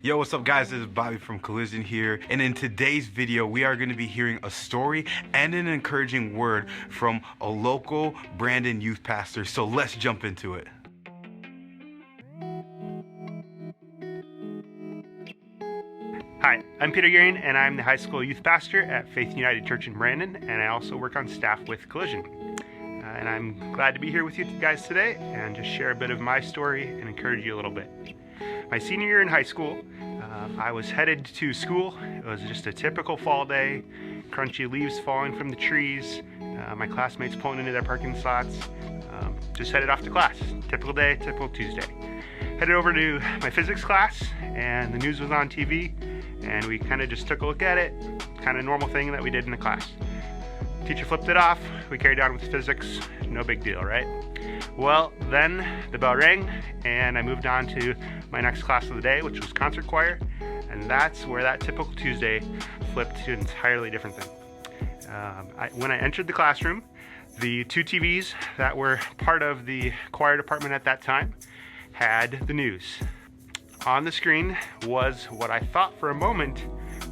Yo, what's up guys? This is Bobby from Collision here, and in today's video we are going to be hearing a story and an encouraging word from a local Brandon youth pastor. So let's jump into it. Hi, I'm Peter Gearing, and I'm the high school youth pastor at Faith United Church in Brandon, and I also work on staff with Collision. And I'm glad to be here with you guys today and just share a bit of my story and encourage you a little bit. My senior year in high school, I was headed to school. It was just a typical fall day, crunchy leaves falling from the trees, my classmates pulling into their parking slots, just headed off to class. Typical day, typical Tuesday. Headed over to my physics class, and the news was on TV, and we kind of just took a look at it, kind of normal thing that we did in the class. Teacher flipped it off, we carried on with physics, no big deal, right? Well, then the bell rang, and I moved on to my next class of the day, which was concert choir, and that's where that typical Tuesday flipped to an entirely different thing. When I entered the classroom, the two TVs that were part of the choir department at that time had the news. On the screen was what I thought for a moment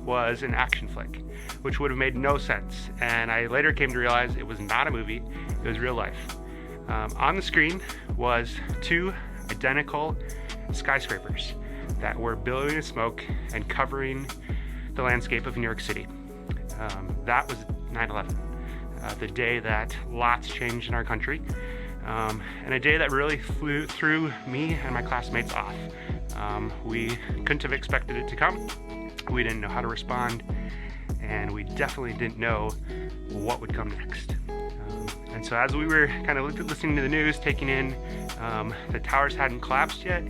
was an action flick, which would have made no sense, and I later came to realize it was not a movie, it was real life. On the screen was two identical skyscrapers that were billowing in smoke and covering the landscape of New York City. That was 9/11, the day that lots changed in our country, and a day that really threw me and my classmates off. We couldn't have expected it to come. We didn't know how to respond, and we definitely didn't know what would come next. And so as we were kind of listening to the news, taking in the towers hadn't collapsed yet,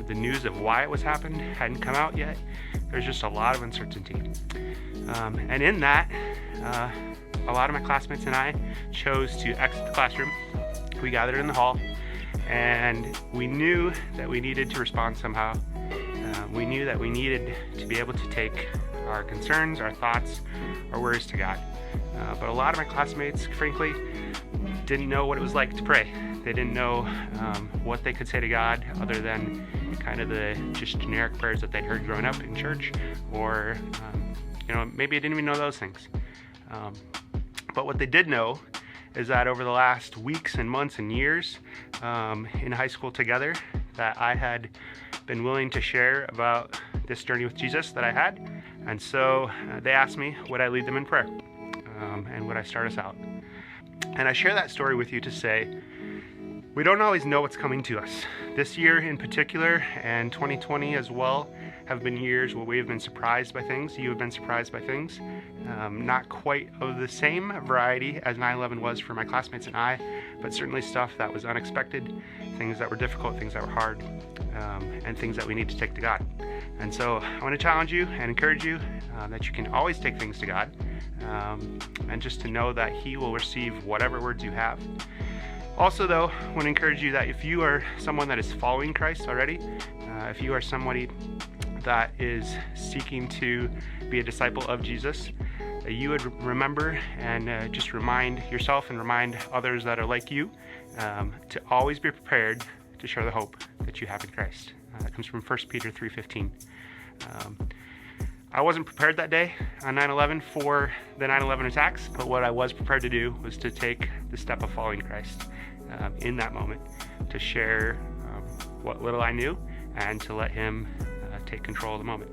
the news of why it was happening hadn't come out yet, there's just a lot of uncertainty. And in that, a lot of my classmates and I chose to exit the classroom. We gathered in the hall, and we knew that we needed to respond somehow. We knew that we needed to be able to take our concerns, our thoughts, our worries to God. But a lot of my classmates, frankly, didn't know what it was like to pray. They didn't know what they could say to God other than kind of the just generic prayers that they'd heard growing up in church, or maybe I didn't even know those things. But what they did know is that over the last weeks and months and years in high school together, that I had been willing to share about this journey with Jesus that I had. And so they asked me, would I lead them in prayer? And would I start us out? And I share that story with you to say, we don't always know what's coming to us. This year in particular, and 2020 as well, have been years where we have been surprised by things. You have been surprised by things. Not quite of the same variety as 9/11 was for my classmates and I, but certainly stuff that was unexpected, things that were difficult, things that were hard, and things that we need to take to God. And so I want to challenge you and encourage you that you can always take things to God, and just to know that He will receive whatever words you have. Also though, I want to encourage you that if you are someone that is following Christ already, if you are somebody that is seeking to be a disciple of Jesus, you would remember and just remind yourself and remind others that are like you to always be prepared to share the hope that you have in Christ. That comes from 1 Peter 3:15. I wasn't prepared that day on 9/11 for the 9/11 attacks, but what I was prepared to do was to take the step of following Christ in that moment, to share what little I knew and to let Him take control of the moment.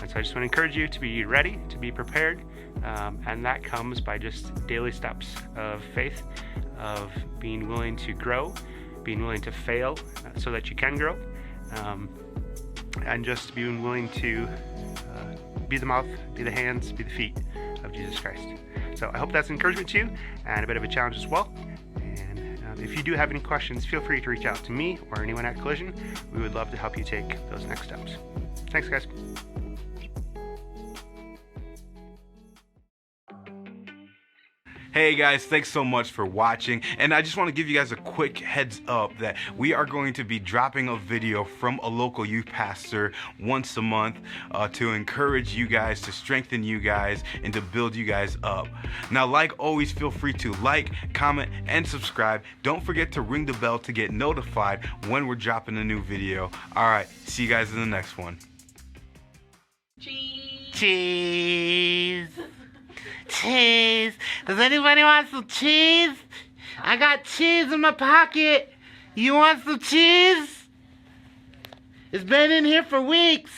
And so I just want to encourage you to be ready, to be prepared, and that comes by just daily steps of faith, of being willing to grow, being willing to fail so that you can grow, and just being willing to be the mouth, be the hands, be the feet of Jesus Christ. So I hope that's encouragement to you and a bit of a challenge as well. And if you do have any questions, feel free to reach out to me or anyone at Collision. We would love to help you take those next steps. Thanks, guys. Hey guys, thanks so much for watching, and I just want to give you guys a quick heads up that we are going to be dropping a video from a local youth pastor once a month to encourage you guys, to strengthen you guys, and to build you guys up. Now, like always, feel free to like, comment, and subscribe. Don't forget to ring the bell to get notified when we're dropping a new video. All right, see you guys in the next one. Cheese. Cheese. Does anybody want some cheese? I got cheese in my pocket. You want some cheese? It's been in here for weeks.